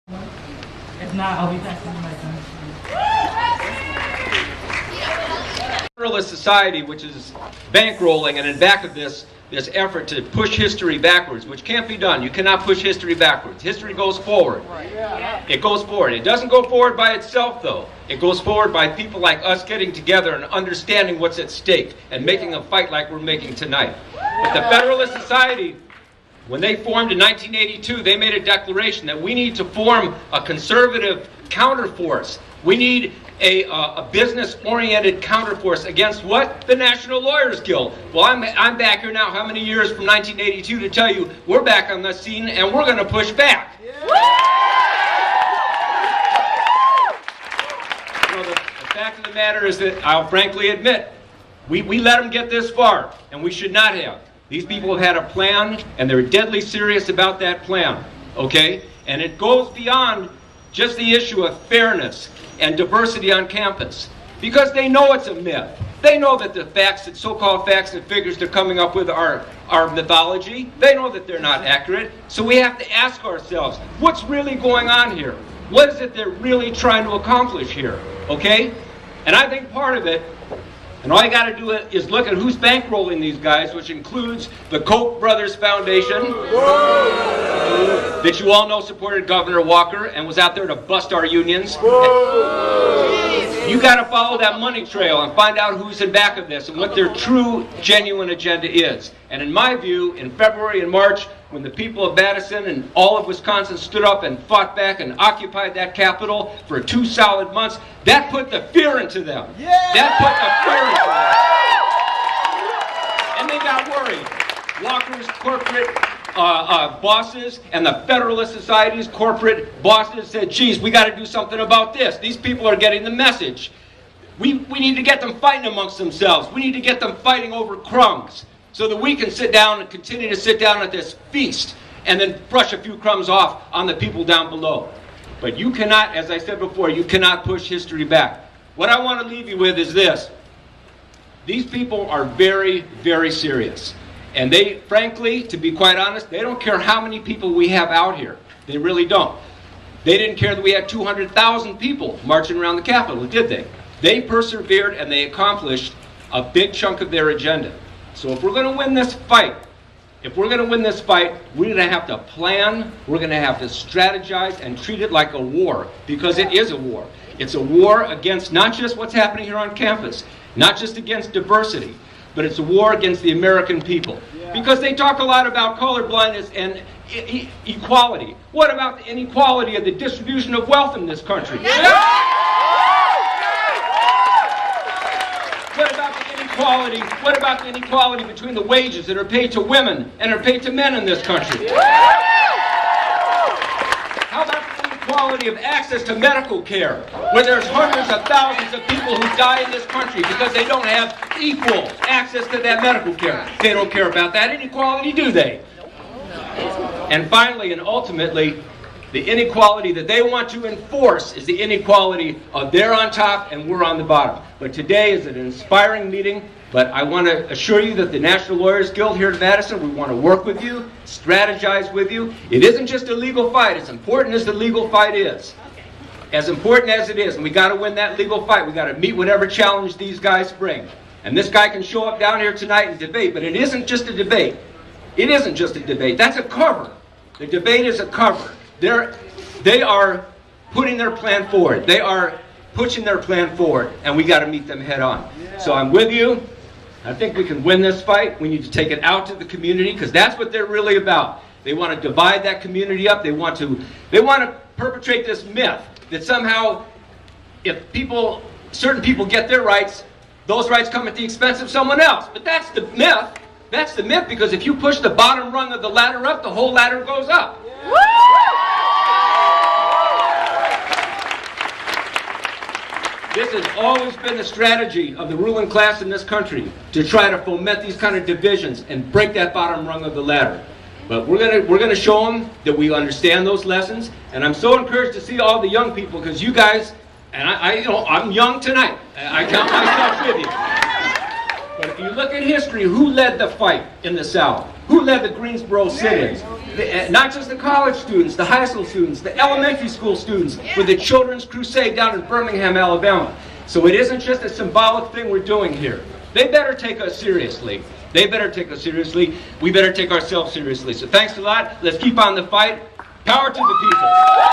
If not, I'll be texting my son. Federalist society, which is bankrolling, and in back of this effort to push history backwards, which can't be done. You cannot push history backwards. History goes forward. It goes forward. It doesn't go forward by itself, though. It goes forward by people like us getting together and understanding what's at stake and making a fight like we're making tonight. But the Federalist Society, when they formed in 1982, they made a declaration that we need to form a conservative counterforce. We need a business-oriented counterforce against what? The National Lawyers Guild. Well, I'm back here now, how many years from 1982 to tell you we're back on the scene and we're going to push back. So the fact of the matter is that I'll frankly admit, we let them get this far, and we should not have. These people have had a plan, and they're deadly serious about that plan, okay? And it goes beyond just the issue of fairness and diversity on campus, because they know it's a myth. They know that the facts, that so-called facts and figures they're coming up with are mythology. They know that they're not accurate. So we have to ask ourselves, what's really going on here? What is it they're really trying to accomplish here, okay? And I think part of it, and all you got to do is look at who's bankrolling these guys, which includes the Koch brothers foundation, that you all know supported Governor Walker and was out there to bust our unions. You got to follow that money trail and find out who's in back of this and what their true, genuine agenda is. And in my view, in February and March, when the people of Madison and all of Wisconsin stood up and fought back and occupied that Capitol for 2 solid months, that put the fear into them. That put the fear into them. And they got worried. Walker's corporate bosses and the Federalist Society's corporate bosses said, geez, we got to do something about this. These people are getting the message. We need to get them fighting amongst themselves. We need to get them fighting over crumbs so that we can sit down and continue to sit down at this feast and then brush a few crumbs off on the people down below. But you cannot, as I said before, you cannot push history back. What I want to leave you with is this. These people are very, very serious. And they, frankly, to be quite honest, they don't care how many people we have out here. They really don't. They didn't care that we had 200,000 people marching around the Capitol, did they? They persevered and they accomplished a big chunk of their agenda. So if we're going to win this fight, we're going to have to plan, we're going to have to strategize and treat it like a war, because it is a war. It's a war against not just what's happening here on campus, not just against diversity, but it's a war against the American people. Because they talk a lot about colorblindness and equality. What about the inequality of the distribution of wealth in this country? What about the inequality between the wages that are paid to women and are paid to men in this country? How about the inequality of access to medical care, where there's hundreds of thousands of people who die in this country because they don't have equal access to that medical care? They don't care about that inequality, do they? And finally and ultimately, the inequality that they want to enforce is the inequality of they're on top and we're on the bottom. But today is an inspiring meeting, but I want to assure you that the National Lawyers Guild here in Madison, we want to work with you, strategize with you. It isn't just a legal fight, as important as the legal fight is. As important as it is, and we got to win that legal fight. We got to meet whatever challenge these guys bring. And this guy can show up down here tonight and debate, but it isn't just a debate. It isn't just a debate. That's a cover. The debate is a cover. They are putting their plan forward. They are pushing their plan forward, and we got to meet them head on. So I'm with you. I think we can win this fight. We need to take it out to the community, because that's what they're really about. They want to divide that community up. They want to perpetrate this myth that somehow if certain people get their rights, those rights come at the expense of someone else. But that's the myth. That's the myth, because if you push the bottom rung of the ladder up, the whole ladder goes up. This has always been the strategy of the ruling class in this country, to try to foment these kind of divisions and break that bottom rung of the ladder. But we're gonna show them that we understand those lessons, and I'm so encouraged to see all the young people, because you guys, and I'm young tonight. I count myself with you. But if you look at history, who led the fight in the South? Who led the Greensboro sit-ins? Not just the college students, the high school students, the elementary school students, with the Children's Crusade down in Birmingham, Alabama. So it isn't just a symbolic thing we're doing here. They better take us seriously. They better take us seriously. We better take ourselves seriously. So thanks a lot. Let's keep on the fight. Power to the people.